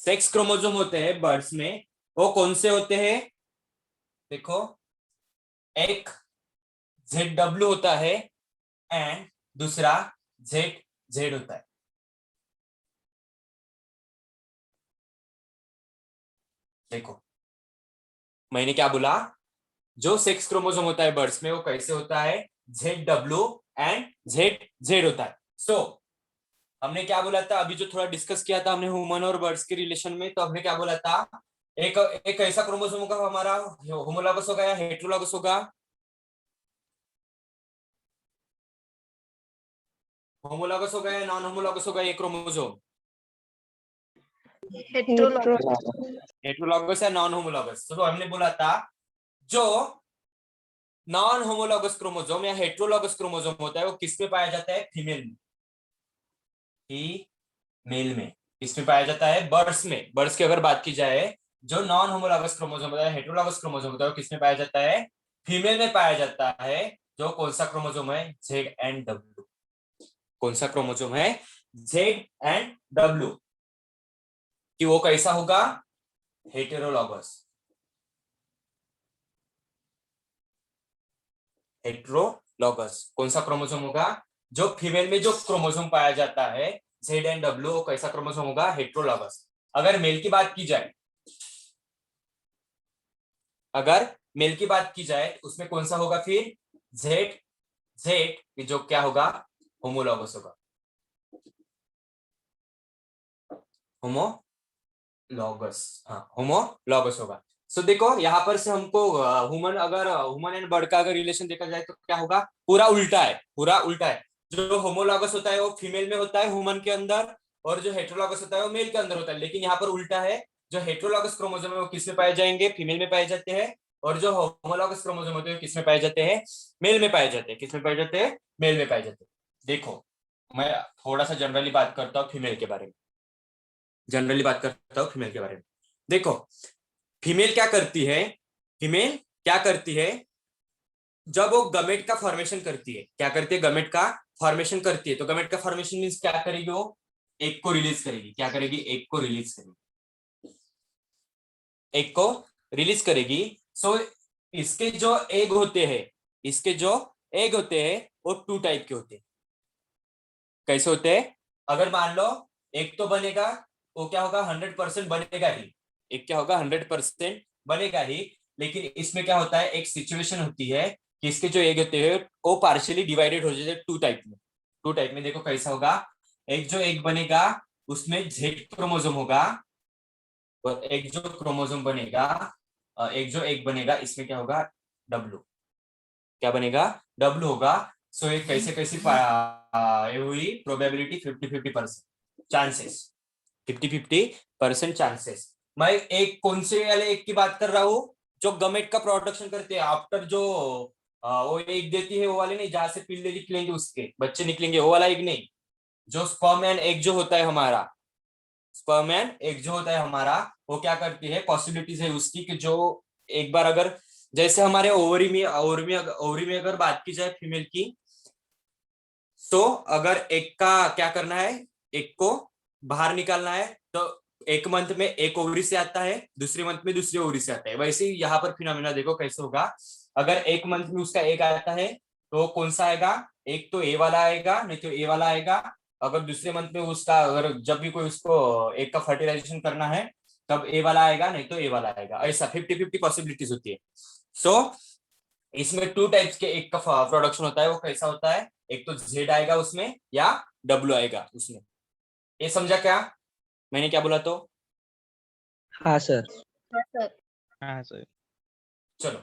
Sex chromosome होते हैं birds में, वो कौन से होते हैं? देखो, एक ZW होता है एंड दूसरा ZZ होता है। देखो, मैंने क्या बोला, जो सेक्स क्रोमोसोम होता है बर्ड्स में वो कैसे होता है? ZW एंड ZZ होता है। सो हमने क्या बोला था अभी, जो थोड़ा डिस्कस किया था हमने ह्यूमन और बर्ड्स के रिलेशन में, तो हमने क्या बोला था, एक एक ऐसा क्रोमोसोम होगा हमारा, होमोलॉगस होगा या हेट्रोलॉगस होगा? होमोलॉगस होगा या नॉन होमोलॉगस होगा ये क्रोमोसोम? हेट्रोलॉगस या नॉन होमोलॉगस? तो हमने बोला था जो नॉन होमोलॉगस क्रोमोसोम या हेट्रोलॉगस क्रोमोसोम होता है वो किस में पाया जाता है? फीमेल में। मेल में किसमें पाया जाता है? बर्ड्स में। बर्ड्स की अगर बात की जाए, जो नॉन होमोलॉगस क्रोमोसोम होता है, हेट्रोलॉगस क्रोमोसोम होता है, वो किसमें पाया जाता है? फीमेल में पाया जाता है। जो कौन सा क्रोमोसोम है? Z&W। कौन सा क्रोमोसोम है? Z&W। कि वो कैसा होगा? हेटेरोलॉगस। हेट्रोलॉगस कौन सा क्रोमोसोम होगा? जो फीमेल में जो क्रोमोसोम पाया जाता है Z&W, वो कैसा क्रोमोसोम होगा? हेट्रोलॉगस। अगर मेल की बात की जाए, अगर मेल की बात की जाए तो उसमें कौन सा होगा फिर? जेड जेड, जो क्या होगा? होमोलॉगस होगा। होमोलॉगस, हाँ होमोलॉगस होगा। सो देखो यहाँ पर से हमको ह्यूमन, अगर ह्यूमन एंड बर्ड का अगर रिलेशन देखा जाए तो क्या होगा? पूरा उल्टा है, पूरा उल्टा है। जो होमोलॉगस होता है वो फीमेल में होता है ह्यूमन के अंदर, और जो हेट्रोलॉगस होता है वो मेल के अंदर होता है। लेकिन यहाँ पर उल्टा है, जो हेट्रोलॉगस क्रोमोसोम है वो किस में पाए जाएंगे? फीमेल में पाए जाते हैं। और जो होमोलॉगस क्रोमोसोम होते हैं किस में पाए जाते हैं? मेल में पाए जाते हैं। किस में पाए जाते हैं? मेल में पाए जाते हैं। देखो, मैं थोड़ा सा जनरली बात करता हूँ फीमेल के बारे में, जनरली बात करता हूँ फीमेल के बारे में। देखो, फीमेल क्या करती है? फीमेल क्या करती है? जब वो गमेट का फॉर्मेशन करती है, क्या करती है? गमेट का फॉर्मेशन करती है। तो गमेट का फॉर्मेशन मींस क्या करेगी? वो एक को रिलीज करेगी। क्या करेगी? एक को रिलीज करेगी। एक को रिलीज करेगी। सो इसके जो एग होते हैं, इसके जो एग होते हैं वो टू टाइप के होते हैं। कैसे होते हैं? अगर मान लो एक तो बनेगा, वो क्या होगा? 100% बनेगा ही। एक क्या होगा? 100% बनेगा ही। लेकिन इसमें क्या होता है, एक सिचुएशन होती है कि इसके जो एग होते हैं वो पार्शियली डिवाइडेड हो जाते हैं टू टाइप में। टू टाइप में देखो कैसा होगा। एक जो एग बनेगा उसमें जेड क्रोमोसोम होगा, और एक जो क्रोमोसोम बनेगा, एक जो एग बनेगा इसमें क्या होगा? डब्लू। क्या बनेगा? डब्लू होगा। सो ये कैसे कैसे ये हुई प्रोबेबिलिटी? 50-50% chances, 50-50% chances. मैं एक कौन से वाले एक की बात कर रहा हूँ? जो गमेट का प्रोडक्शन करते हैं आफ्टर, जो वो एग देती है वो वाले नहीं, जहां से पिल्ले निकलेंगे उसके बच्चे निकलेंगे, वो वाला एग नहीं। जो स्पर्म एंड एग जो होता है हमारा, स्पर्म एंड एग जो होता है हमारा, वो क्या करती है? पॉसिबिलिटीज है उसकी कि जो एक बार अगर, जैसे हमारे ओवरी में अगर बात की जाए फीमेल की, तो अगर एक का क्या करना है, एक को बाहर निकालना है, तो एक मंथ में एक ओवरी से आता है, दूसरे मंथ में दूसरे ओवरी से आता है। वैसे ही यहाँ पर फिनोमेना देखो कैसे होगा। अगर एक मंथ में उसका एक आता है तो कौन सा आएगा? एक तो ए वाला आएगा, नहीं तो ए वाला आएगा। अगर दूसरे मंथ में उसका, अगर जब भी कोई उसको एक का फर्टिलाइजेशन करना है तब ए वाला आएगा, नहीं तो ए वाला आएगा। ऐसा 50-50 पॉसिबिलिटीज होती है। सो इसमें टू टाइप्स के एक का प्रोडक्शन होता है। वो कैसा होता है? एक तो जेड आएगा उसमें या डब्ल्यू आएगा उसमें। ये समझा क्या मैंने क्या बोला? तो हाँ सर। हाँ सर। चलो,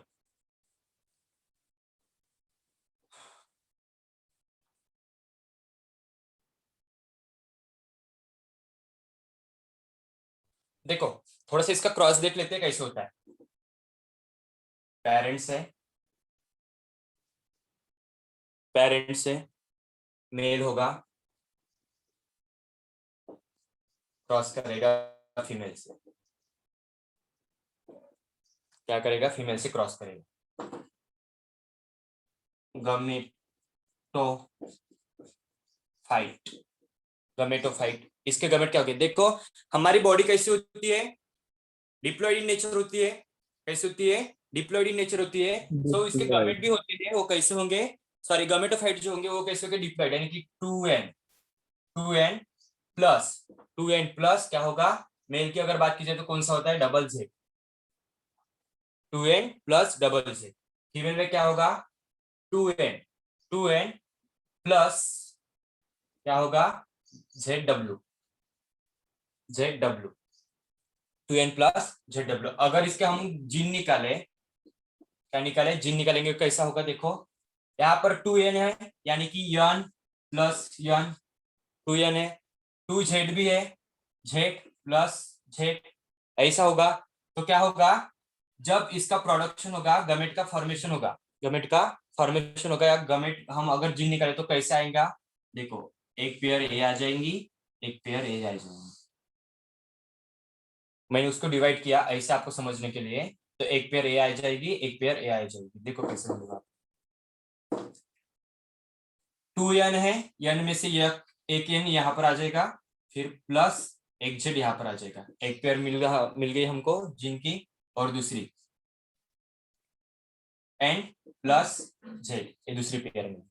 देखो थोड़ा सा इसका क्रॉस देख लेते हैं कैसे होता है। पेरेंट्स है, पेरेंट्स से मेल होगा, क्रॉस करेगा फीमेल से। क्या करेगा? फीमेल से क्रॉस करेगा। गमेटोफाइट, गमेटोफाइट इसके गमेट क्या हो गए? देखो हमारी बॉडी कैसी होती है, डिप्लॉइड इन नेचर होती है। कैसी होती है? डिप्लॉइड इन नेचर होती है। सो इसके गमेट भी होते हैं, वो कैसे होंगे? सॉरी, गमेटोफाइट जो होंगे वो कैसे होंगे? डिप्लॉइड, यानी कि 2n प्लस 2n प्लस क्या होगा? मेल की अगर बात की जाए तो कौन सा होता है? Double Z. 2n plus double Z. Female में क्या होगा? 2n प्लस क्या होगा? ZW। 2n plus ZW। अगर इसके हम जीन निकाले, क्या निकाले? जीन निकालेंगे कैसा होगा? देखो यहाँ पर 2n है, यानी कि n प्लस n, 2n है, 2z भी है, z प्लस z, ऐसा होगा। तो क्या होगा? जब इसका प्रोडक्शन होगा, गमेट का फॉर्मेशन होगा, गमेट का फॉर्मेशन होगा, या गमेट हम अगर जीन निकाले तो कैसे आएगा? देखो एक पेयर ए आ जाएंगी, एक पेयर ए आ जाएंगी। मैंने उसको डिवाइड किया ऐसे आपको समझने के लिए, तो एक पेयर ए आ जाएगी, एक पेयर ए आ जाएगी। देखो कैसे होगा। 2n है, n में से एक n यहाँ पर आ जाएगा, फिर प्लस एक जेड यहाँ पर आ जाएगा। एक पेयर मिल गई हमको जिनकी, और दूसरी n प्लस जेड, ये दूसरी पेयर में।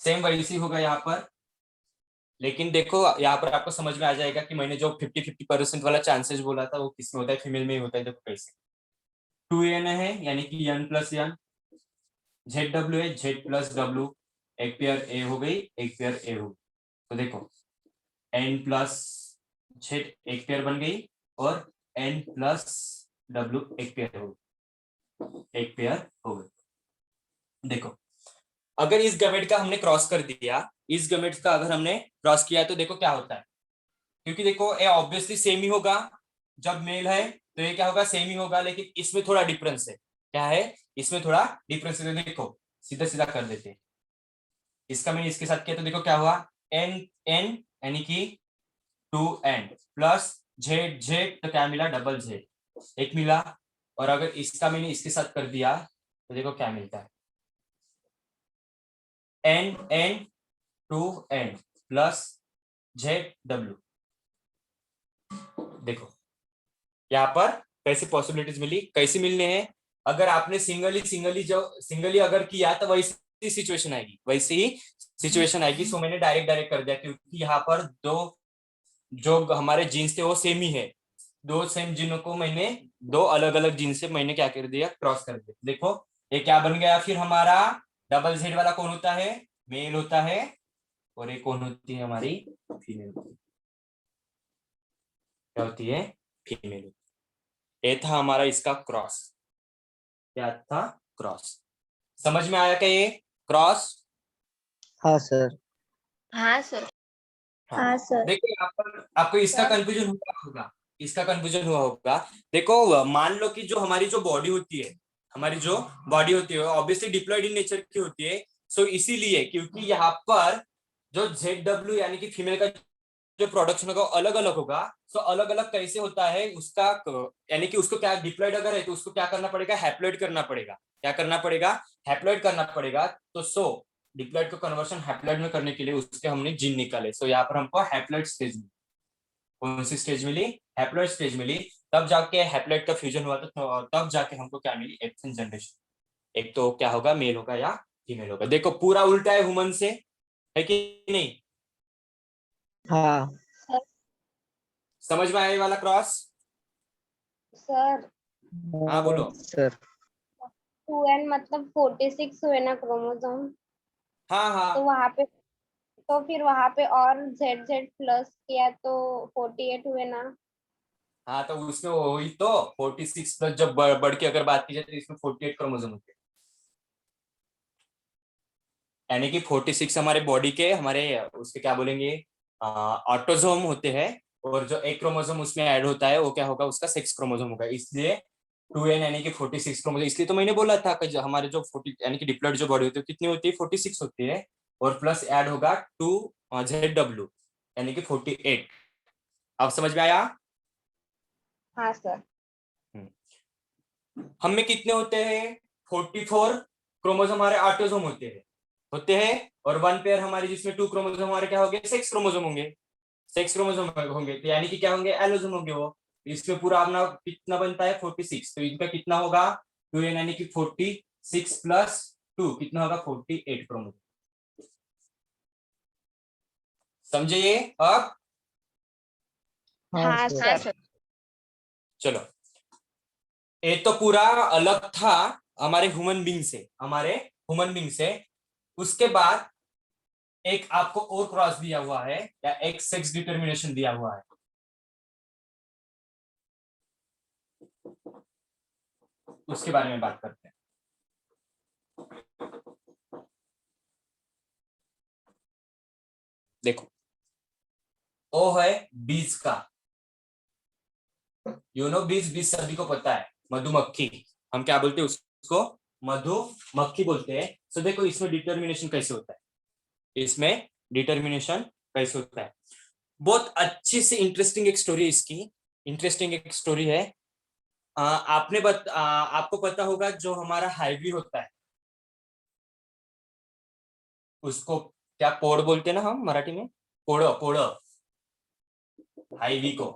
सेम वैसी होगा यहाँ पर, लेकिन देखो यहाँ पर आपको समझ में आ जाएगा कि मैंने जो 50-50% वाला चांसेस बोला था वो किसमें होता है? फीमेल में ही होता है। देखो कैसे, 2n है, यानी कि n प्लस n, ZW है, Z प्लस W, एक पेयर ए हो गई, एक पेयर ए हो गई। तो देखो n प्लस Z एक पेयर बन गई, और n प्लस W एक पेयर हो गई, एक पेयर हो गई। देखो अगर इस गमेट का हमने क्रॉस कर दिया, इस गमेट का अगर हमने क्रॉस किया तो देखो क्या होता है। क्योंकि देखो ये ऑब्वियसली सेम ही होगा, जब मेल है तो ये क्या होगा? सेम ही होगा, लेकिन इसमें थोड़ा डिफरेंस है। क्या है? इसमें थोड़ा डिफरेंस है। देखो सीधा सीधा कर देते हैं, इसका मैंने इसके साथ किया तो देखो क्या हुआ? n n यानी कि 2n प्लस जेड जेड, तो क्या मिला? डबल जेड एक मिला। और अगर इसका मैंने इसके साथ कर दिया तो देखो क्या मिलता है? n n 2n plus ZW। देखो यहाँ पर कैसे पॉसिबिलिटीज मिली, कैसे मिलने हैं? अगर आपने सिंगली अगर किया तो वैसी सिचुएशन आएगी, वैसी ही सिचुएशन आएगी। सो मैंने डायरेक्ट कर दिया, क्योंकि यहाँ पर दो जो हमारे जीन्स थे वो सेम ही है। दो सेम जीनों को मैंने दो अलग अलग जीन से मैंने क्या कर दिया? क्रॉस कर दिया। देखो ये क्या बन गया फिर हमारा? डबल जेड वाला कौन होता है? मेल होता है, और ये कौन होती है? हमारी फीमेल। क्या होती है? फीमेल। ये था हमारा इसका क्रॉस। क्या था? क्रॉस। समझ में आया क्या ये क्रॉस? हाँ सर। हाँ सर। हाँ हाँ सर। देखो यहाँ पर आपको इसका सर। कंफ्यूजन हुआ होगा, इसका कंफ्यूजन हुआ होगा। देखो मान लो कि जो हमारी जो बॉडी होती है, हमारी जो बॉडी होती है ऑब्वियसली डिप्लॉयड इन नेचर की होती है। सो इसीलिए क्योंकि यहाँ पर जो ZW यानी कि फीमेल का जो प्रोडक्शन होगा अलग अलग होगा। सो अलग अलग कैसे होता है उसका, यानी कि उसको क्या डिप्लॉयड अगर है तो उसको क्या करना पड़ेगा? हैप्लॉइड करना पड़ेगा। क्या करना पड़ेगा? हैप्लॉइड करना पड़ेगा। तो सो डिप्लॉयड को कन्वर्शन हैप्लॉइड में करने के लिए उसके हमने जीन निकाले। सो यहाँ पर हमको हैप्लॉइड स्टेज मिली। कौन सी स्टेज मिली? हैप्लॉइड स्टेज मिली। तब जाके हैप्लॉइड का फ्यूजन हुआ तो तब जाके हमको क्या मिली? Action generation. एक तो क्या होगा? मेल होगा या फीमेल होगा। देखो पूरा उल्टा है ह्यूमन से, है कि नहीं? हाँ समझ में आया ये वाला क्रॉस? सर हाँ बोलो। सर। 2n मतलब 46 हुए ना क्रोमोसोम, हाँ हाँ तो वहां पे, तो फिर वहां पे और z प्लस किया तो 48 हुए ना। हाँ, तो उसमें वही तो 46 प्लस जब बढ़ के अगर बात की जाए तो इसमें 48 क्रोमोसोम होते हैं। यानी कि 46 हमारे बॉडी के, हमारे उसके क्या बोलेंगे, ऑटोजोम होते हैं। और जो एक क्रोमोसोम उसमें ऐड होता है वो क्या होगा? उसका सेक्स क्रोमोसोम होगा। इसलिए 2n यानी कि 46 क्रोमोसोम। इसलिए तो मैंने बोला था कि हमारे जो 40 यानी कि डिप्लॉइड जो बॉडी होती है कितनी होती है? 46 होती है। और प्लस ऐड होगा 2 ZW यानी कि 48। अब समझ में आया? हाँ सर। हम में कितने होते हैं? 44 क्रोमोसोम हमारे ऑटोसोम होते हैं और वन पेयर हमारे जिसमें 2 क्रोमोसोम हमारे क्या होंगे? सेक्स क्रोमोसोम होंगे। सेक्स क्रोमोसोम होंगे, तो यानी कि क्या होंगे, एलोसोम होंगे वो। इसमें पूरा अपना कितना बनता है 46, तो इनका कितना होगा 2n, यानी कि 46 प्लस 2 कितना होगा 48 क्रोमोसोम। समझे ये अब? हाँ हाँ सर। सर। चलो, ये तो पूरा अलग था हमारे ह्यूमन बींग से। उसके बाद एक आपको और क्रॉस दिया हुआ है, या एक सेक्स डिटर्मिनेशन दिया हुआ है। उसके बारे में बात करते हैं। देखो, ओ है बीज का, बीज, बीज सभी को पता है, मधुमक्खी। हम क्या बोलते हैं उसको, मधुमक्खी बोलते हैं। तो देखो इसमें डिटर्मिनेशन कैसे होता है, इसमें डिटर्मिनेशन कैसे होता है। बहुत अच्छी सी इंटरेस्टिंग एक स्टोरी इसकी, इंटरेस्टिंग एक स्टोरी है। आपको पता होगा जो हमारा हाईवी होता है, उसको क्या पोड़ बोलते हैं ना हम मराठी में, पोड़ पोड़, हाईवी को,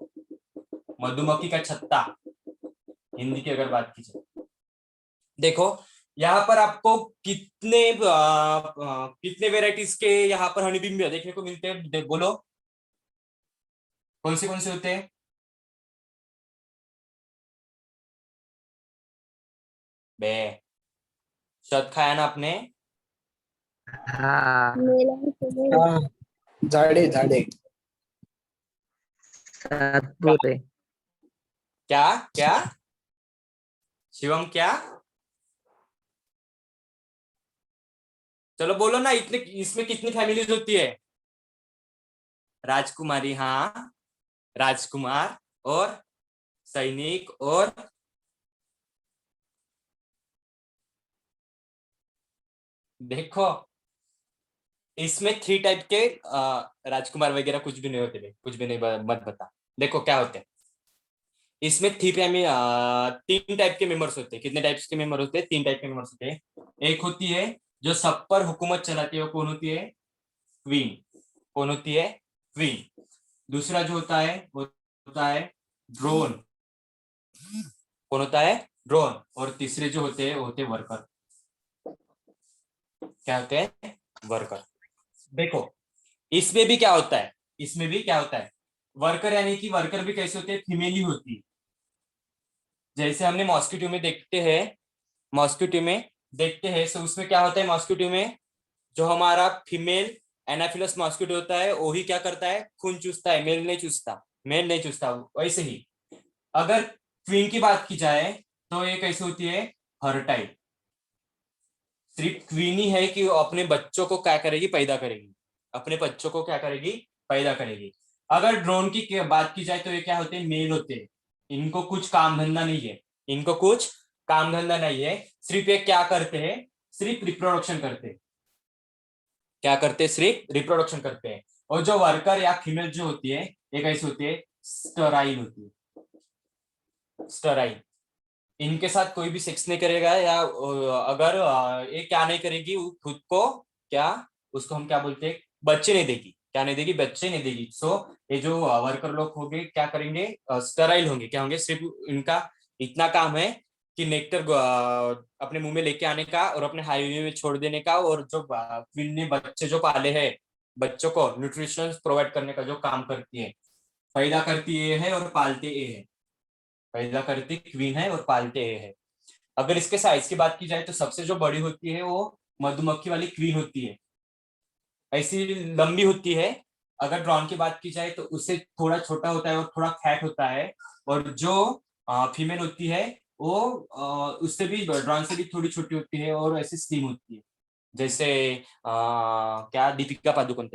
मधुमक्खी का छत्ता हिंदी की अगर बात की जाए। देखो यहाँ पर आपको कितने वेराइटीज के यहाँ पर हनी बिम्ब देखने को मिलते हैं, बोलो कौन से होते हैं? बे, शहद खाया ना आपने? हाँ मेल और फीमेल। हाँ, झाडे झाडे. सातपुरे। क्या क्या शिवम, क्या? चलो बोलो ना, इतने इसमें कितनी फैमिलीज होती है? राजकुमारी, हाँ, राजकुमार और सैनिक और देखो इसमें 3 टाइप के राजकुमार वगैरह कुछ भी नहीं होते बे, कुछ भी नहीं, मत बता। देखो क्या होते हैं इसमें, 3 टाइप के मेंबर्स होते हैं। कितने टाइप्स के मेंबर होते हैं? 3 टाइप के मेंबर्स होते हैं। एक होती है जो सब पर हुकूमत चलाती है, वो कौन होती है? क्वीन। कौन होती है? क्वीन। दूसरा जो होता है वो होता है ड्रोन। कौन होता है? ड्रोन। और तीसरे जो होते हैं वो होते हैं वर्कर। क्या होते हैं? वर्कर। देखो इसमें भी क्या होता है, इसमें भी क्या होता है, वर्कर यानी कि वर्कर भी कैसे होते हैं, फीमेल ही होती है। जैसे हमने मॉस्किटो में देखते हैं, मॉस्किटो में देखते हैं, तो उसमें क्या होता है, मॉस्किटो में जो हमारा फीमेल एनाफिलस मॉस्किटो होता है वही क्या करता है, खून चूसता है, मेल नहीं चूसता। वैसे ही अगर क्वीन की बात की जाए तो ये कैसे होती है, फर्टाइल। सिर्फ क्वीन ही है कि वो अपने बच्चों को क्या करेगी, पैदा करेगी, अपने बच्चों को क्या करेगी, पैदा करेगी। अगर ड्रोन की बात की जाए तो ये क्या होते हैं, मेल होते हैं। इनको कुछ काम धंधा नहीं है, इनको कुछ काम धंधा नहीं है, सिर्फ ये क्या करते हैं, सिर्फ रिप्रोडक्शन करते हैं। क्या करते हैं? सिर्फ रिप्रोडक्शन करते हैं। और जो वर्कर या फीमेल जो होती है ये कैसी होती है, स्टराइल होती है, स्टराइल। इनके साथ कोई भी सेक्स नहीं करेगा, या अगर ये क्या नहीं करेगी, वो खुद को क्या, उसको हम क्या बोलते हैं, बच्चे नहीं देगी। क्या नहीं देगी? बच्चे नहीं देगी। सो ये जो वर्कर लोग होंगे क्या करेंगे, स्टेराइल होंगे। क्या होंगे? सिर्फ इनका इतना काम है कि नेक्टर अपने मुंह में लेके आने का और अपने हाईवे में छोड़ देने का, और जो क्वीन ने बच्चे जो पाले हैं, बच्चों को न्यूट्रिशन प्रोवाइड करने का जो काम करती है, पैदा करती ये है और पालते ये है। पैदा करती क्वीन है और पालते ये है। अगर इसके साइज की बात की जाए तो सबसे जो बड़ी होती है वो मधुमक्खी वाली क्वीन होती है, ऐसी लंबी होती है। अगर ड्रोन की बात की जाए तो उससे थोड़ा छोटा होता है और थोड़ा फैट होता है। और जो फीमेल होती है वो उससे भी, ड्रोन से भी थोड़ी छोटी होती है और ऐसी स्लिम होती है। जैसे क्या, दीपिका पादुकोण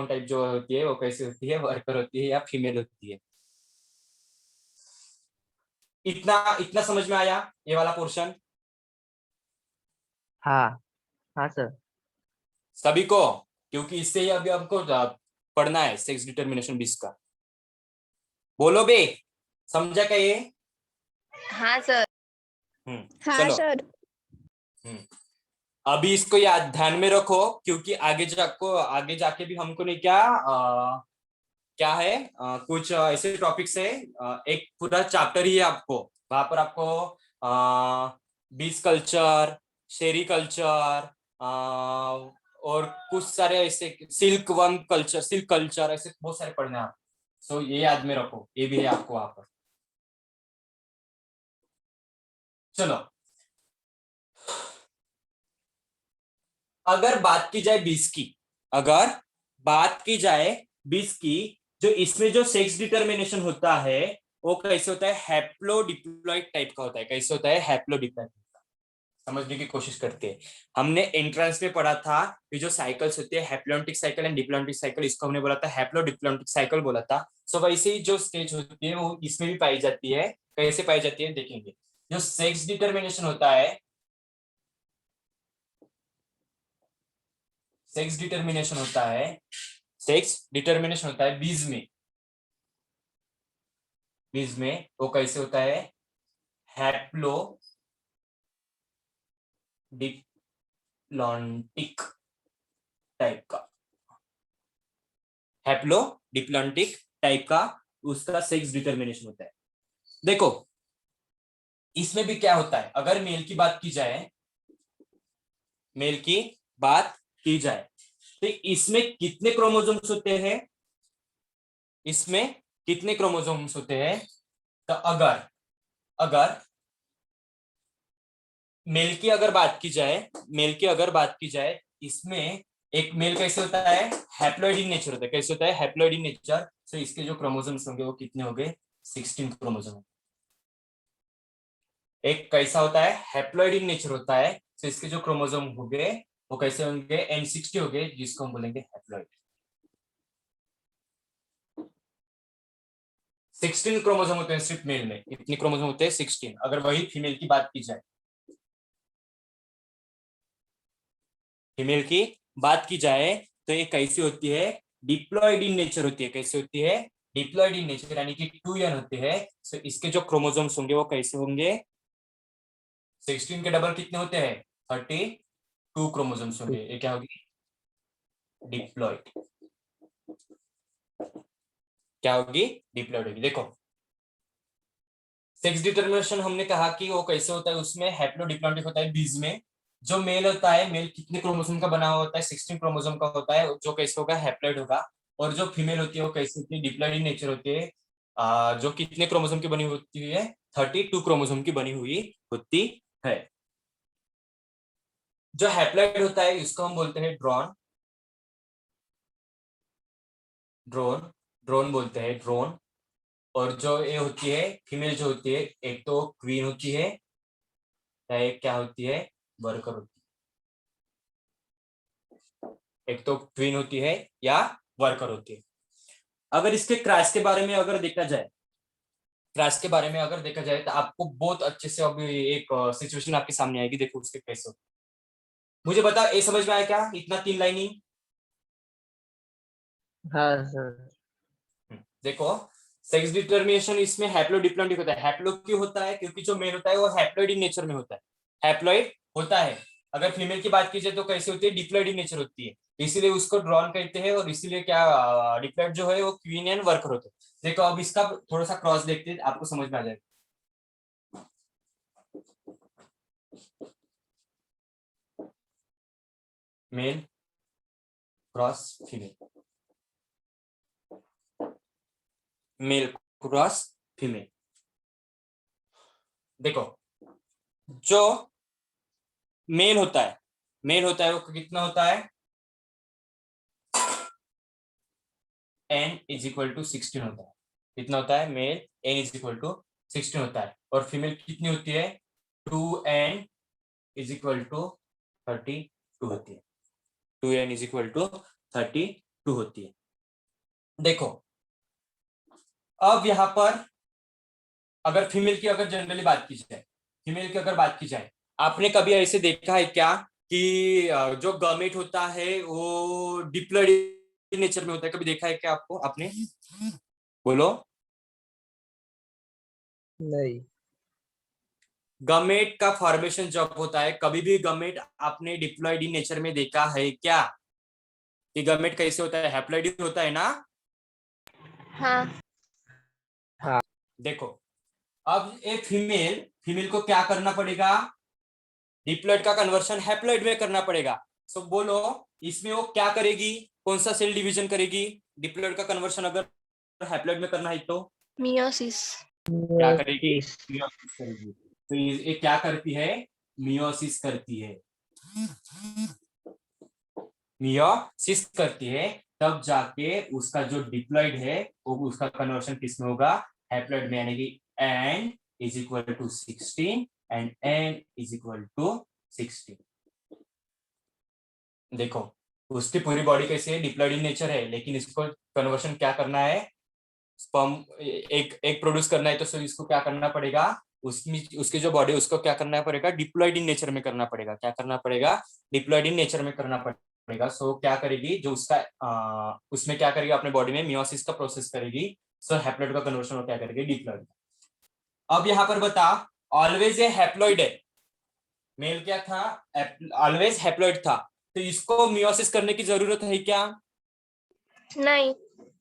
टाइप जो होती है वो कैसे होती है, वर्कर होती है या फीमेल होती है। इतना इतना समझ में आया ये वाला पोर्शन हाँ हाँ सर। सभी को? क्योंकि इससे ही अभी हमको पढ़ना है सेक्स डिटर्मिनेशन 20 का। बोलो बे, समझा क्या ये? हाँ सर। हाँ चलो। सर। हम्म अभी इसको याद ध्यान में रखो, क्योंकि आगे जाके भी हमको नहीं क्या क्या है, कुछ ऐसे टॉपिक्स है, एक पूरा चैप्टर ही है आपको, वहां पर आपको बीस कल्चर, शेरी कल्चर, और कुछ सारे ऐसे सिल्क कल्चर ऐसे बहुत सारे पढ़ने हैं आप। सो ये याद में रखो, ये भी है आपको वहां पर। चलो, अगर बात की जाए 20 की, अगर बात की जाए 20 की, जो इसमें जो सेक्स डिटर्मिनेशन होता है वो कैसे होता है, हैप्लोडिप्लॉइड टाइप का होता है। कैसे होता है, हैप्लोडिप्लॉइड। समझने की कोशिश करते हैं। हमने एंट्रेंस में पढ़ा था, ये जो साइकिल्स होती है haplontic cycle and diplontic cycle, इसको हमने बोला था हैप्लोडिप्लॉन्टिक साइकिल बोला था। सो वैसे ही जो स्टेज होती है वो इसमें भी पाई जाती है। कैसे पाई जाती है देखेंगे। जो सेक्स डिटर्मिनेशन होता है, सेक्स डिटर्मिनेशन होता है, सेक्स डिटर्मिनेशन होता है बीज में वो कैसे होता है, हैप्लो डिप्लॉन्टिक टाइप का, हैप्लो डिप्लॉन्टिक टाइप का उसका सेक्स डिटर्मिनेशन होता है। देखो इसमें भी क्या होता है, अगर मेल की बात की जाए, मेल की बात की जाए तो इसमें कितने क्रोमोसोम्स होते हैं, इसमें कितने क्रोमोसोम्स होते हैं। तो अगर अगर मेल की अगर बात की जाए, मेल की अगर बात की जाए, इसमें एक मेल कैसे होता है, हैप्लॉइड इन नेचर होता है। कैसे होता है, हैप्लॉइड इन नेचर। तो इसके जो क्रोमोसोम्स होंगे वो कितने हो गए, 16 क्रोमोसोम। एक कैसा होता है, हैप्लॉइड इन नेचर होता है, तो इसके जो क्रोमोसोम हो गए वो कैसे होंगे, N60 हो गए, जिसको हम बोलेंगे हैप्लॉइड। 16 क्रोमोसोम होते हैं सिर्फ मेल में, इतने क्रोमोसोम होते हैं 16। अगर वही फीमेल की बात की जाए, फीमेल की बात की जाए तो ये कैसी होती है, डिप्लॉइड इन नेचर होती है। कैसे होती है, डिप्लॉइड इन नेचर, यानी कि 2n होते हैं। तो इसके जो क्रोमोसोम्स होंगे वो कैसे होंगे, 16 के डबल कितने होते हैं, 32 क्रोमोसोम्स होंगे। ये क्या होगी, डिप्लॉइड। क्या होगी, डिप्लॉइड होगी। देखो सेक्स डिटर्मिनेशन हमने कहा कि वो कैसे होता है, उसमें हैप्लोडिप्लॉइडिक होता है बीज में। जो मेल होता है, मेल कितने क्रोमोसोम का बना हुआ होता है, 16 क्रोमोसोम का होता है, जो कैसे होगा, हैप्लॉइड होगा। और जो फीमेल होती है वो कैसे होती है, डिप्लॉइड इन नेचर होती है। जो कितने क्रोमोसोम की बनी होती है, 32 क्रोमोसोम की बनी हुई होती है। जो हैप्लॉइड होता है इसको हम बोलते हैं ड्रोन, ड्रोन ड्रोन बोलते हैं, ड्रोन। और जो ये होती है फीमेल, जो होती है एक तो क्वीन होती है, या एक क्या होती है, वर्कर होती है। एक तो क्वीन होती है या वर्कर होती है। अगर इसके क्रैश के बारे में अगर देखा जाए, क्रैश के बारे में अगर देखा जाए तो आपको बहुत अच्छे से अभी एक सिचुएशन आपके सामने आएगी। देखो उसके कैसे होते। मुझे बता, ये समझ में आया क्या, इतना 3 लाइन ही। हाँ सर। देखो सेक्स डिटर्मिनेशन इसमें हैप्लोडिप्लॉइडिक होता है। हैप्लो क्यों होता है, क्योंकि जो मेल होता है वो हैप्लॉइड इन नेचर में होता है, हैप्लॉइड होता है। अगर फीमेल की बात की जाए तो कैसे होती है, डिप्लॉइड इन नेचर होती है, इसीलिए उसको ड्रॉन कहते हैं। और इसीलिए क्या, डिप्लॉइड जो है वो क्वीन एंड वर्कर होते हैं। देखो अब इसका थोड़ा सा क्रॉस देखते हैं, आपको समझ में आ जाएगा। Male cross female, male cross female. देखो जो मेल होता है, मेल होता है वो कितना होता है, n इज इक्वल टू 16 होता है। कितना होता है, male n is equal to 16 होता है। और फीमेल कितनी होती है, 2n इज इक्वल टू 32 होती है। 2n इज इक्वल टू 32 होती है। देखो अब यहां पर अगर फीमेल की अगर जनरली बात की जाए, फीमेल की अगर बात की जाए, आपने कभी ऐसे देखा है क्या कि जो गमेट होता है वो डिप्लॉइड नेचर में होता है, कभी देखा है क्या आपको, आपने बोलो। नहीं। गमेट का फॉर्मेशन जब होता है, कभी भी गमेट आपने डिप्लॉयड इन नेचर में देखा है क्या? कि गमेट कैसे होता है, हैप्लॉइड ही होता है ना? हाँ। देखो, अब एक फीमेल को क्या करना पड़ेगा? डिप्लॉइड का कन्वर्शन हैप्लॉइड में करना पड़ेगा। सो बोलो इसमें वो क्या करेगी, कौन सा सेल डिवीजन करेगी? डिप्लॉइड का कन्वर्शन अगर हैप्लॉइड में करना है तो मियोसिस। क्या करेगी? Meiosis. मियोसिस करेगी। तो ये क्या करती है? मियोसिस करती है। मियोसिस करती है, तब जाके उसका जो डिप्लॉइड है वो उसका कन्वर्शन किसमें होगा? हैप्लॉइड में, यानी कि n is equal to 16 and n is equal to 16। देखो उसकी पूरी बॉडी कैसे है? डिप्लॉइड इन नेचर है, लेकिन इसको कन्वर्शन क्या करना है? स्पर्म एक प्रोड्यूस करना है, तो इसको क्या करना पड़ेगा? उसमें उसकी जो बॉडी उसको क्या करना पड़ेगा? डिप्लॉइड इन नेचर में करना पड़ेगा। क्या करना पड़ेगा? डिप्लॉइड इन नेचर में करना पड़ेगा। सो क्या करेगी? जो उसका उसमें क्या करेगी? अपने बॉडी में मियोसिस का प्रोसेस करेगी। सो हैप्लॉइड का कन्वर्शन वो क्या करेगी? डिप्लॉइड। अब यहाँ पर बता, ऑलवेज ए हैप्लॉइड है, मेल क्या था? ऑलवेज हैप्लॉइड था, तो इसको मियोसिस करने की जरूरत है क्या? नहीं।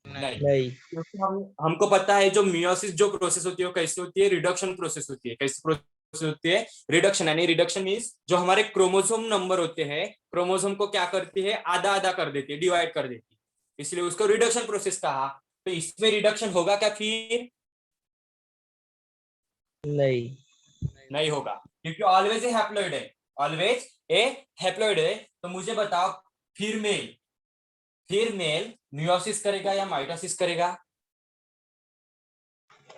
नहीं. क्योंकि हमको पता है जो मियोसिस जो प्रोसेस होती है वो कैसे होती है? रिडक्शन प्रोसेस होती है। कैसी प्रोसेस होती है? रिडक्शन। यानी रिडक्शन मींस जो हमारे क्रोमोसोम नंबर होते हैं, क्रोमोसोम को क्या करती है? आधा आधा कर देती है, डिवाइड कर देती है, इसलिए उसको रिडक्शन प्रोसेस कहा। तो इसमें रिडक्शन होगा क्या? फिर नहीं. नहीं होगा, क्योंकि ऑलवेज ए हैप्लॉइड है। ऑलवेज ए हैप्लॉइड है। तो मुझे बताओ, फिर मेल मियोसिस करेगा या माइटोसिस करेगा?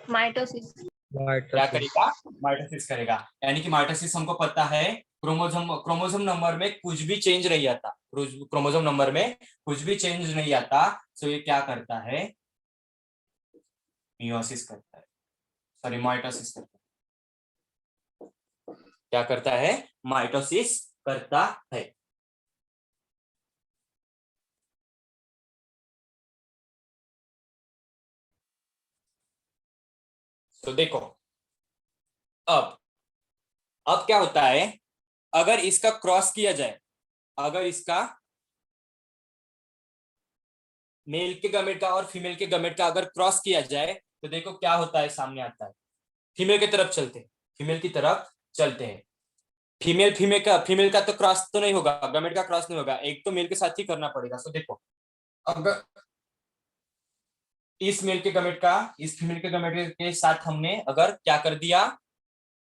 माइटोसिस। क्या Mitosis. करेगा? माइटोसिस करेगा। यानी कि माइटोसिस हमको पता है, क्रोमोसोम नंबर में कुछ भी चेंज नहीं आता। क्रोमोसोम नंबर में कुछ भी चेंज नहीं आता। सो ये क्या करता है? मियोसिस करता है, सॉरी माइटोसिस करता है। क्या करता है? माइटोसिस करता है। तो देखो, अब क्या होता है? अगर इसका क्रॉस किया जाए, अगर इसका मेल के गमेट का और फीमेल के गमेट का अगर क्रॉस किया जाए, तो देखो क्या होता है, सामने आता है। फीमेल की तरफ चलते हैं, फीमेल की तरफ चलते हैं। फीमेल का तो क्रॉस तो नहीं होगा, गमेट का क्रॉस नहीं होगा, एक तो मेल के साथ ही करना पड़ेगा। सो देखो, अगर इस मेल के गमेट का इस फीमेल के गमेट के साथ हमने अगर क्या कर दिया?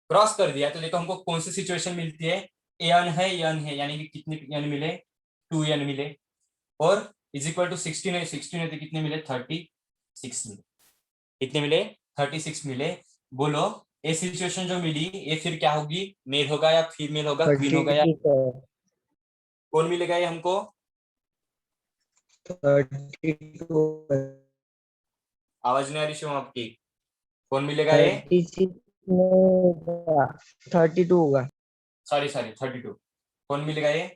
क्रॉस कर दिया, तो देखो हमको कौन सी सिचुएशन मिलती है? एन है, यानी कि कितने एन मिले? 2n मिले। और इज इक्वल टू 16 है तो कितने मिले? 36 मिले। कितने मिले? 36 मिले। बोलो ये सिचुएशन जो मिली, ये फिर क्या होगी? मेल होगा या फीमेल होगा? क्वीन होगा या 32. कौन मिलेगा ये हमको? 32. आवाज नहीं आ रही शिवम आपकी। कौन मिलेगा ये? 36 होगा. 32 होगा. सॉरी 32। कौन मिलेगा ये?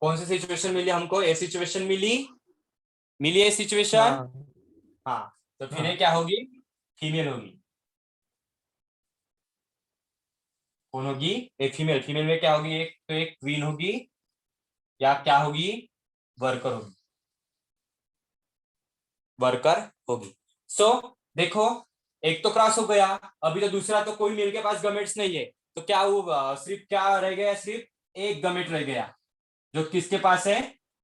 कौन सी सिचुएशन मिली हमको? ये सिचुएशन मिली ये सिचुएशन। हाँ. हाँ, तो फिर ये हाँ. क्या होगी? फीमेल होगी। कौन होगी? एक फीमेल में क्या होगी? एक तो एक क्वीन होगी, या क्या होगी? वर्कर होगी। वर्कर होगी। सो देखो, एक तो क्रॉस हो गया, अभी तो दूसरा तो कोई मेल के पास गमेट्स नहीं है, तो क्या हुआ? सिर्फ क्या रह गया? सिर्फ एक गमेट रह गया, जो किसके पास है?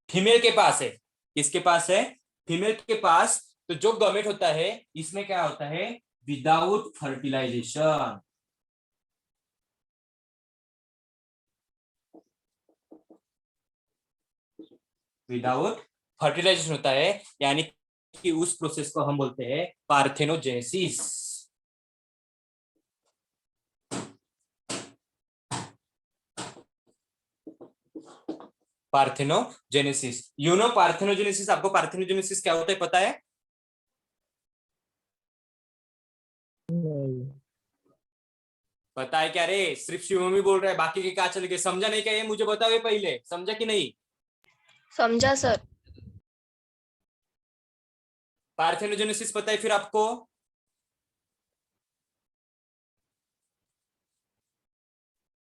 फीमेल के पास है। किसके पास है? फीमेल के पास। तो जो गमेट होता है इसमें क्या होता है? Without fertilisation. विदाउट फर्टिलाइजेशन होता है, यानी कि उस प्रोसेस को हम बोलते हैं पार्थेनोजेनेसिस। Parthenogenesis, parthenogenesis. आपको पार्थेनोजेनेसिस क्या होता है पता है? नहीं. पता है क्या रे? सिर्फ शिवम ही बोल रहा है, बाकी के क्या चले गए? समझा नहीं क्या ये? मुझे बताओ ये पहले, समझा कि नहीं? समझा सर। पार्थेनोजेनेसिस पता है फिर आपको?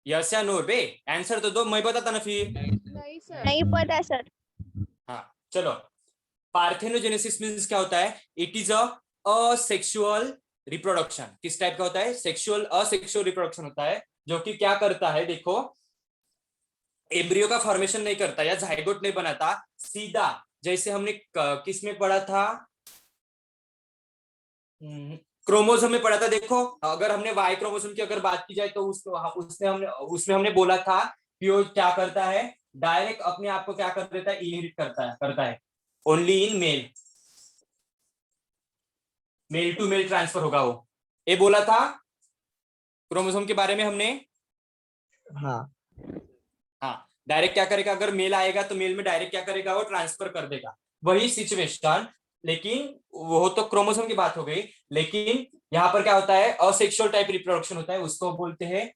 यस या नो बे, आंसर तो दो, मैं बताता ना फिर। नहीं पता सर। हाँ चलो, पार्थेनोजेनेसिस मींस क्या होता है? It is a sexual reproduction. किस टाइप का होता है? सेक्सुअल, असेक्सुअल रिप्रोडक्शन होता है, जो कि क्या करता है, देखो एम्ब्रियो का फॉर्मेशन नहीं करता या जाइगोट नहीं बनाता, सीधा जैसे हमने किस में पढ़ा था, क्रोमोसोम में पढ़ा था। देखो अगर हमने वाई क्रोमोसोम की अगर बात की जाए तो उसमें हमने बोला था कि वो क्या करता है, डायरेक्ट अपने आप को क्या कर देता है, इनहेरिट करता है only in male, male to male transfer होगा वो, ये बोला था क्रोमोसोम के बारे में हमने। हाँ हाँ, डायरेक्ट क्या करेगा, अगर मेल आएगा तो मेल में डायरेक्ट क्या करेगा, वो ट्रांसफर कर देगा, वही सिचुएशन। लेकिन वो तो क्रोमोसोम की बात हो गई, लेकिन यहाँ पर क्या होता है, असेक्सुअल टाइप रिप्रोडक्शन होता है, उसको बोलते हैं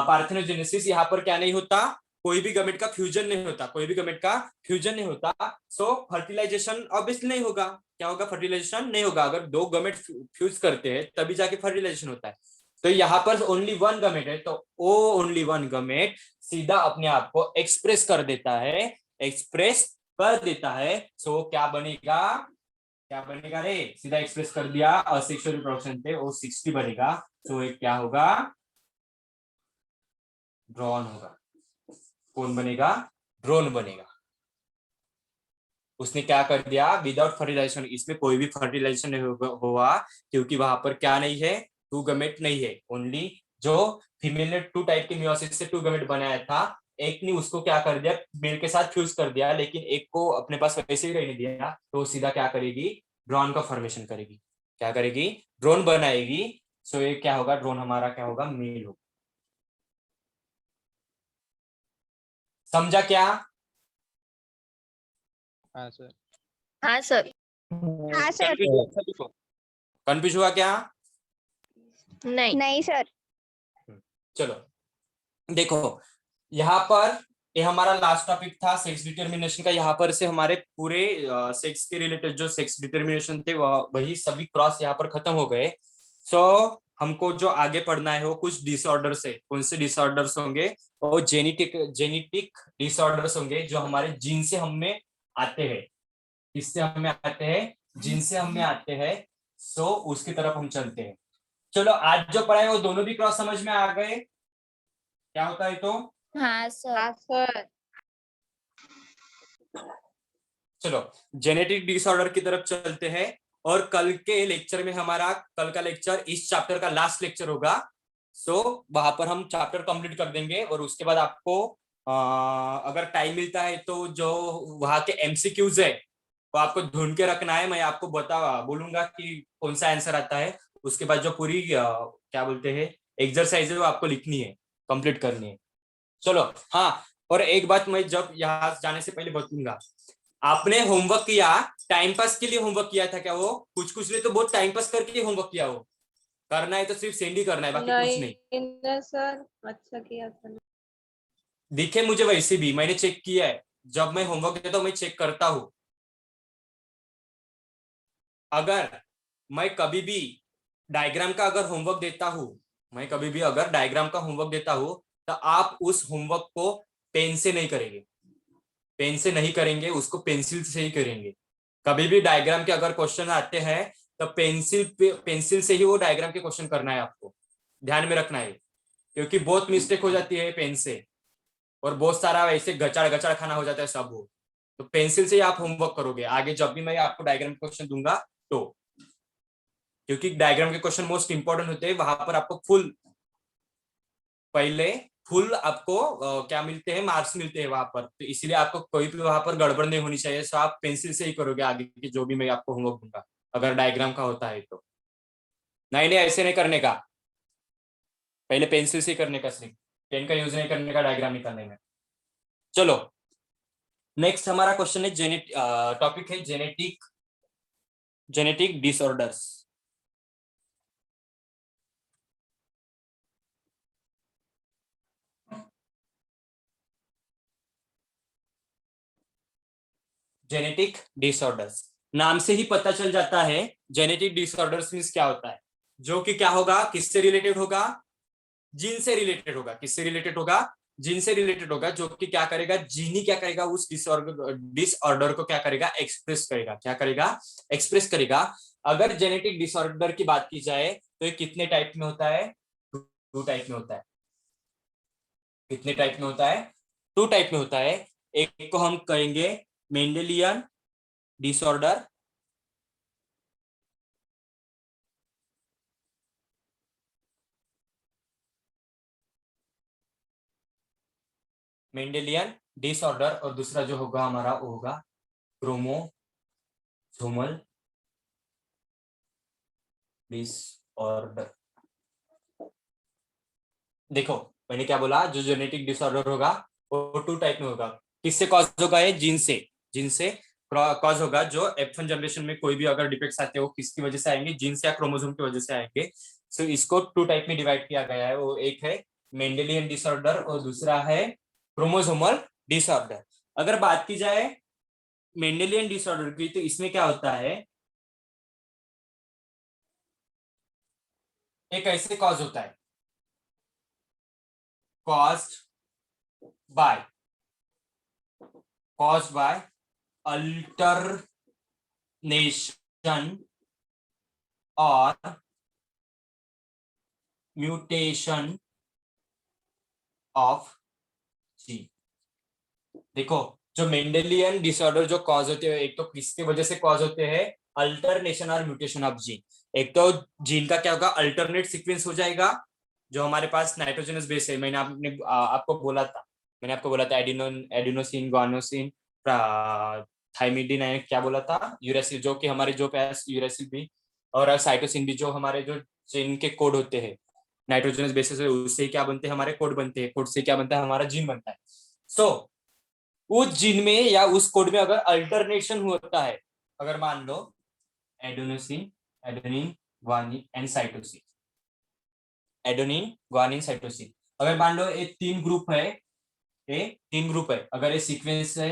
पार्थेनोजेनेसिस। यहाँ पर क्या नहीं होता, कोई भी गमेट का फ्यूजन नहीं होता, कोई भी गमेट का फ्यूजन नहीं होता। सो फर्टिलाइजेशन ऑब्वियसली नहीं होगा। क्या होगा? फर्टिलाइजेशन नहीं होगा। अगर दो गमेट फ्यूज करते हैं तभी जाके फर्टिलाइजेशन होता है। तो यहाँ पर ओनली वन गमेट है, तो ओ ओनली वन गमेट सीधा अपने आप को एक्सप्रेस कर देता है, एक्सप्रेस कर देता है। सो क्या बनेगा, क्या बनेगा रे, सीधा एक्सप्रेस कर दिया असेक्सुअल रिप्रोडक्शन पे, वो 60 बनेगा। सो एक क्या होगा, ड्रोन होगा। कौन बनेगा? ड्रोन बनेगा। उसने क्या कर दिया, विदाउट फर्टिलाइजेशन, इसमें कोई भी फर्टिलाइजेशन नहीं हुआ, क्योंकि वहां पर क्या नहीं है, टू गमेट नहीं है। ओनली जो फीमेल ने टू टाइप के मियोसिस से टू गमेट बनाया था, एक ने उसको क्या कर दिया, मेल के साथ फ्यूज कर दिया, लेकिन एक को अपने पास वैसे ही रहने दिया, तो सीधा क्या करेगी, ड्रोन का फॉर्मेशन करेगी। क्या करेगी? ड्रोन बनाएगी। सो ये क्या होगा, ड्रोन हमारा क्या होगा, मेल होगा। समझा क्या? हाँ सर। हाँ सर। हाँ सर। कंफ्यूज हुआ क्या? नहीं। नहीं सर। चलो देखो, यहाँ पर ये हमारा लास्ट टॉपिक था सेक्स डिटर्मिनेशन का। यहाँ पर से हमारे पूरे सेक्स के रिलेटेड जो सेक्स डिटर्मिनेशन थे वही सभी क्रॉस यहाँ पर खत्म हो गए। सो हमको जो आगे पढ़ना है वो कुछ डिसऑर्डर्स है। कौन से डिसऑर्डर्स होंगे? वो जेनेटिक डिसऑर्डर्स होंगे, जो हमारे जीन से हमें आते हैं। किससे हमें आते हैं? जीन से हमें आते हैं। सो उसकी तरफ हम चलते हैं। चलो आज जो पढ़ा है वो दोनों भी क्रॉस समझ में आ गए, क्या होता है तो। हाँ सर। हाँ सर। चलो जेनेटिक डिसऑर्डर की तरफ चलते हैं। और कल के लेक्चर में हमारा, कल का लेक्चर इस चैप्टर का लास्ट लेक्चर होगा। सो वहां पर हम चैप्टर कंप्लीट कर देंगे, और उसके बाद आपको अगर टाइम मिलता है तो जो वहां के एमसीक्यूज है वो आपको ढूंढ के रखना है। मैं आपको बोलूंगा कि कौन सा आंसर आता है। उसके बाद जो पूरी क्या बोलते हैं एक्सरसाइज है वो आपको लिखनी है, कंप्लीट करनी है। चलो हाँ, और एक बात मैं जब यहाँ जाने से पहले बताऊंगा, आपने होमवर्क किया, टाइम पास के लिए होमवर्क किया था क्या? वो कुछ ने तो बहुत टाइम पास करके होमवर्क किया। वो करना है तो सिर्फ सेंड ही करना है, बाकी कुछ नहीं। सर अच्छा किया था। दिखे मुझे वैसे भी, मैंने चेक किया है, जब मैं होमवर्क देता हूँ मैं चेक करता हूँ। अगर मैं कभी भी डायग्राम का अगर होमवर्क देता हूँ, मैं कभी भी अगर डायग्राम का होमवर्क देता हूँ, तो आप उस होमवर्क को पेन से नहीं करेंगे, पेन से नहीं करेंगे, उसको पेंसिल से ही करेंगे। कभी भी डायग्राम के अगर क्वेश्चन आते हैं तो पेंसिल से ही वो डायग्राम के क्वेश्चन करना है, आपको ध्यान में रखना है, क्योंकि बहुत मिस्टेक हो जाती है पेन से, और बहुत सारा वैसे गचाड़ गचाड़ खाना हो जाता है सब हो। तो पेंसिल से ही आप होमवर्क करोगे आगे, जब भी मैं आपको डायग्राम क्वेश्चन दूंगा तो, क्योंकि डायग्राम के क्वेश्चन मोस्ट इंपॉर्टेंट होते हैं। वहां पर आपको पहले फुल आपको क्या मिलते हैं, मार्क्स मिलते हैं वहां पर, तो इसलिए आपको कोई भी वहां पर गड़बड़ नहीं होनी चाहिए। सो आप पेंसिल से ही करोगे आगे की जो भी मैं आपको होमवर्क दूंगा, अगर डायग्राम का होता है तो। नहीं नहीं, ऐसे नहीं करने का, पहले पेंसिल से ही करने का, सिर्फ पेन का यूज नहीं करने का डायग्राम निकालने में। चलो नेक्स्ट हमारा क्वेश्चन है टॉपिक है जेनेटिक डिसऑर्डर्स। जेनेटिक डिसऑर्डर्स, नाम से ही पता चल जाता है जेनेटिक डिसऑर्डर्स मींस क्या होता है, जो कि क्या होगा, किससे रिलेटेड होगा, जीन से रिलेटेड होगा। किससे रिलेटेड होगा? जीन से रिलेटेड होगा, जो कि क्या करेगा, जीन ही क्या करेगा, उस डिसऑर्डर को क्या करेगा, एक्सप्रेस करेगा। क्या करेगा? एक्सप्रेस करेगा। अगर जेनेटिक डिसऑर्डर की बात की जाए तो ये कितने टाइप में होता है? 2 टाइप में होता है। कितने टाइप में होता है? 2 टाइप में होता है। एक को हम कहेंगे मेंडेलियन डिसऑर्डर, मेंडेलियन डिसऑर्डर, और दूसरा जो होगा हमारा वो होगा क्रोमोसोमल डिसऑर्डर। देखो मैंने क्या बोला, जो जेनेटिक डिसऑर्डर होगा वो 2 टाइप में होगा। किससे कॉज होगा? ये जीन से। जीन से कॉज होगा। जो F1 जनरेशन में कोई भी अगर डिफेक्ट्स आते हैं वो किसकी वजह से आएंगे? जीन से या क्रोमोसोम की वजह से आएंगे। सो इसको 2 टाइप में डिवाइड किया गया है। वो एक है मेंडेलियन डिसऑर्डर और दूसरा है क्रोमोसोमल डिसऑर्डर। अगर बात की जाए मेंडेलियन डिसऑर्डर की, तो इसमें क्या होता है, एक ऐसे कॉज होता है caused by alternation or mutation of gene। देखो जो मेंडेलियन डिसऑर्डर जो कॉज होते हैं, एक तो किसके वजह से कॉज होते हैं? अल्टरनेशन और म्यूटेशन ऑफ जीन। एक तो जीन का क्या होगा, अल्टरनेट सीक्वेंस हो जाएगा। जो हमारे पास नाइट्रोजनस बेस है, मैंने आपको बोला था एडिनोसिन, गुआनोसिन, थाइमिडिन, क्या बोला था, यूरेसिल, जो कि हमारे जो पास यूरेसिल भी और साइटोसिन भी, जो हमारे जो जीन के कोड होते हैं नाइट्रोजनस बेसिस है, उससे क्या बनते हैं? हमारे कोड बनते हैं। कोड से क्या बनता है? हमारा जीन बनता है। सो उस जीन में या उस कोड में अगर अल्टरनेशन होता है, अगर मान लो adenosine, adenine, guanine and cytosine, adenine, guanine, cytosine, अगर मान लो ये 3 ग्रुप है, अगर ये सीक्वेंस है